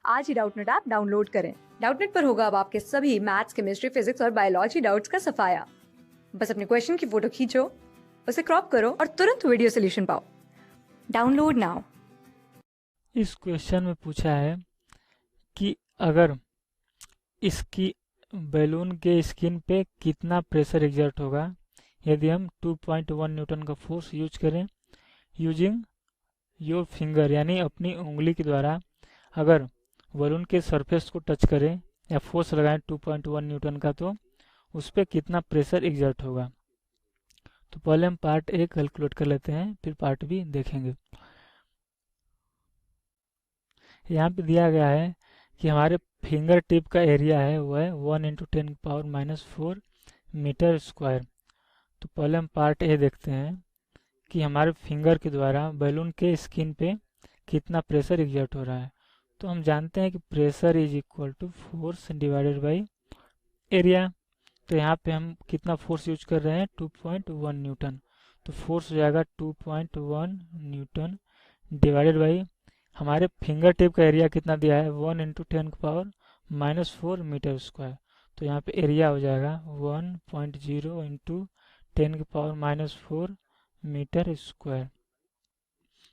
आज ही Doubtnut app download करें। Doubtnut पर होगा अब आपके सभी मैथ्स, केमिस्ट्री, फिजिक्स और बायोलॉजी डाउट्स का सफाया। बस अपने क्वेश्चन की फोटो खींचो, उसे क्रॉप करो और तुरंत वीडियो सोल्यूशन पाओ। Download now. इस क्वेश्चन में पूछा है कि अगर इसकी बैलून के स्किन पे कितना प्रेशर एग्जर्ट होगा यदि हम 2.1 न्यूटन का फोर्स यूज करें यूजिंग योर फिंगर, यानी अपनी उंगली के द्वारा अगर बलून के सरफेस को टच करें या फोर्स लगाएं 2.1 न्यूटन का, तो उस पर कितना प्रेशर एग्जर्ट होगा। तो पहले हम पार्ट ए कैलकुलेट कर लेते हैं, फिर पार्ट बी देखेंगे। यहाँ पे दिया गया है कि हमारे फिंगर टिप का एरिया है वो है 1 × 10⁻⁴ मीटर स्क्वायर। तो पहले हम पार्ट ए देखते हैं कि हमारे फिंगर के द्वारा बैलून के स्किन पे कितना प्रेशर एग्जर्ट हो रहा है। तो हम जानते हैं कि pressure is equal to force divided by area. तो यहाँ पे हम कितना फोर्स यूज कर रहे हैं 2.1 न्यूटन। तो फोर्स हो जाएगा 2.1 न्यूटन डिवाइडेड बाई हमारे फिंगर टिप का एरिया कितना दिया है 1 × 10⁻⁴ मीटर स्क्वायर। तो यहाँ पे एरिया हो जाएगा 1.0 × 10⁻⁴ मीटर स्क्वायर।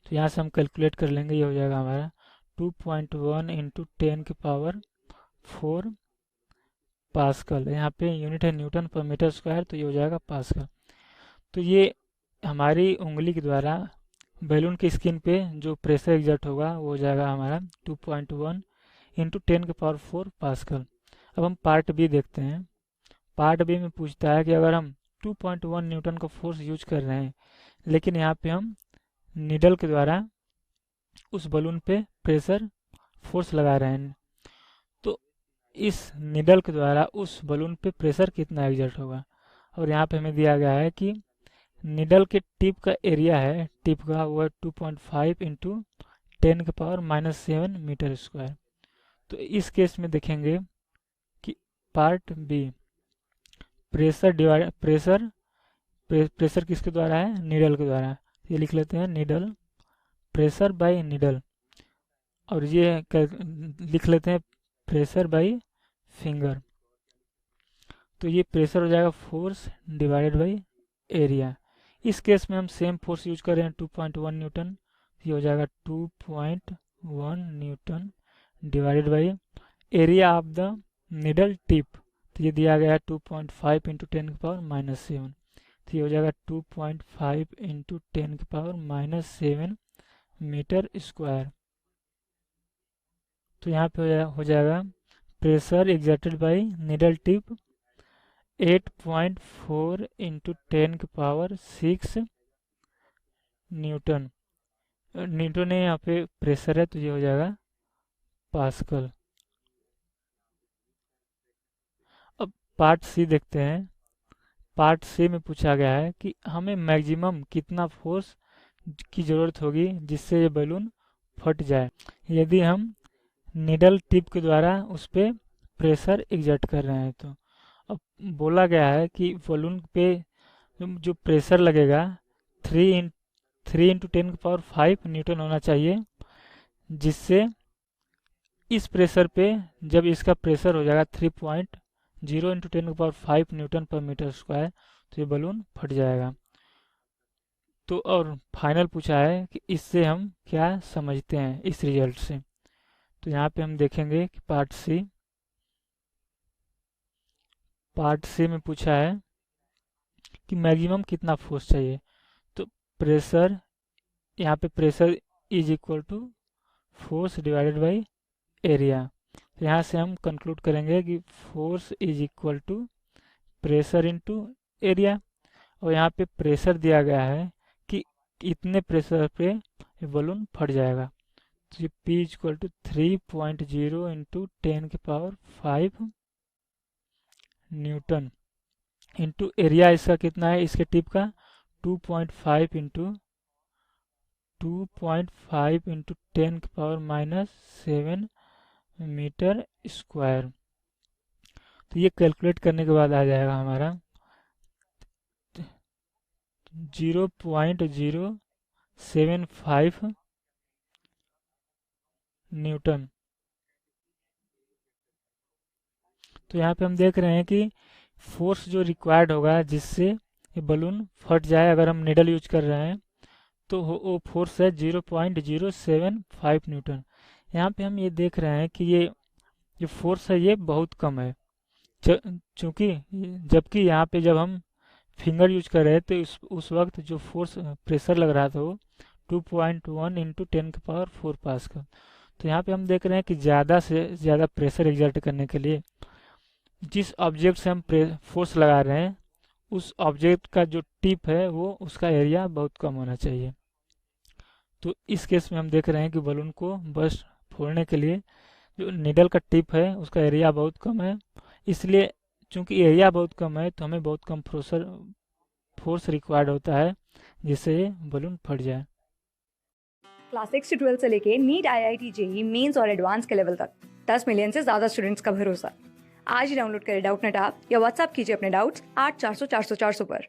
तो यहाँ से हम कैलकुलेट कर लेंगे, ये हो जाएगा हमारा 2.1 × 10⁻⁴ पास्कल। यहाँ पे यूनिट है न्यूटन पर मीटर स्क्वायर, तो ये हो जाएगा पास्कल। तो ये हमारी उंगली के द्वारा बैलून की स्किन पे जो प्रेशर एग्जर्ट होगा वो हो जाएगा हमारा 2.1 × 10⁻⁴ पास्कल। अब हम पार्ट बी देखते हैं। पार्ट बी में पूछता है कि अगर हम 2.1 न्यूटन का फोर्स यूज कर रहे हैं लेकिन यहाँ पे हम नीडल के द्वारा उस बलून पे प्रेशर फोर्स लगा रहे हैं, तो इस नीडल के द्वारा उस बलून पे प्रेशर कितना एग्जर्ट होगा। और यहाँ पे हमें दिया गया है कि नीडल के टिप का एरिया है, टिप का वो है 2.5 × 10⁻⁻⁷ मीटर स्क्वायर। तो इस केस में देखेंगे कि part B pressure divide pressure किसके द्वारा है, नीडल के द्वारा। ये लिख लेते हैं नीडल, प्रेशर बाय नीडल, और ये लिख लेते हैं प्रेशर बाय फिंगर। तो ये प्रेशर हो जाएगा फोर्स डिवाइडेड बाय एरिया। इस केस में हम सेम फोर्स यूज कर रहे हैं 2.1 न्यूटन। ये हो जाएगा 2.1 Newton divided by area of the needle tip. तो ये दिया गया है 2.5 × 10⁻⁷। तो ये हो जाएगा 2.5 × 10⁻⁷ मीटर स्क्वायर। तो यहाँ पे हो जाएगा pressure exerted by needle tip 8.4 × 10⁻⁶ Newton. Newton है यहाँ पे प्रेशर है, तो ये हो जाएगा पास्कल। अब पार्ट सी देखते हैं। पार्ट सी में पूछा गया है कि हमें मैक्सिमम कितना फोर्स की ज़रूरत होगी जिससे ये बैलून फट जाए यदि हम निडल टिप के द्वारा उस पर प्रेशर एग्जर्ट कर रहे हैं। तो अब बोला गया है कि बलून पे जो प्रेशर लगेगा 3 × 10⁵ न्यूटन होना चाहिए, जिससे इस प्रेशर पे जब इसका प्रेशर हो जाएगा 3.0 × 10⁵ न्यूटन पर मीटर स्क्वायर, तो ये बलून फट जाएगा। तो और फाइनल पूछा है कि इससे हम क्या समझते हैं इस रिजल्ट से। तो यहाँ पे हम देखेंगे कि पार्ट सी में पूछा है कि मैक्सिमम कितना फोर्स चाहिए। तो प्रेशर, यहाँ पे pressure is equal to force divided by area. तो यहाँ से हम कंक्लूड करेंगे कि force is equal to pressure into area. और यहाँ पे प्रेशर दिया गया है कि इतने प्रेशर पे बलून फट जाएगा। तो ये P is equal to 3.0 × 10⁵ newton into area इसका कितना है इसके टिप का 2.5 × 10⁻⁷ मीटर स्क्वायर। तो ये कैलकुलेट करने के बाद आ जाएगा हमारा 0.075 न्यूटन। तो यहाँ पे हम देख रहे हैं कि फोर्स जो रिक्वायर्ड होगा जिससे ये बलून फट जाए, अगर हम निडल यूज कर रहे हैं, तो वो फोर्स है 0.075 न्यूटन। यहाँ पे हम ये देख रहे हैं कि ये जो फोर्स है ये बहुत कम है, चूँकि जबकि यहाँ पे जब हम फिंगर यूज कर रहे हैं तो उस वक्त जो फोर्स प्रेशर लग रहा था वो 2.1 इंटू 10⁴ पास्कल। तो यहाँ पे हम देख रहे हैं कि ज़्यादा से ज़्यादा प्रेशर एग्जर्ट करने के लिए जिस ऑब्जेक्ट से हम फोर्स लगा रहे हैं उस ऑब्जेक्ट का जो टिप है वो उसका एरिया बहुत कम होना चाहिए। तो इस केस में हम देख रहे हैं कि बलून को बर्स्ट फोड़ने के लिए जो निडल का टिप है उसका एरिया बहुत कम है, इसलिए चूंकि एरिया बहुत कम है तो हमें बहुत कम फोर्स रिक्वायर्ड होता है जिससे ये बलून फट जाए। क्लास 6 से 12 से लेके नीट, IIT, JEE मेंस और एडवांस के लेवल तक 10 मिलियन से ज्यादा स्टूडेंट्स का भरोसा। आज ही डाउनलोड करें डाउटनेट ऐप या व्हाट्सएप कीजिए अपने डाउट्स 8400 400 400 पर।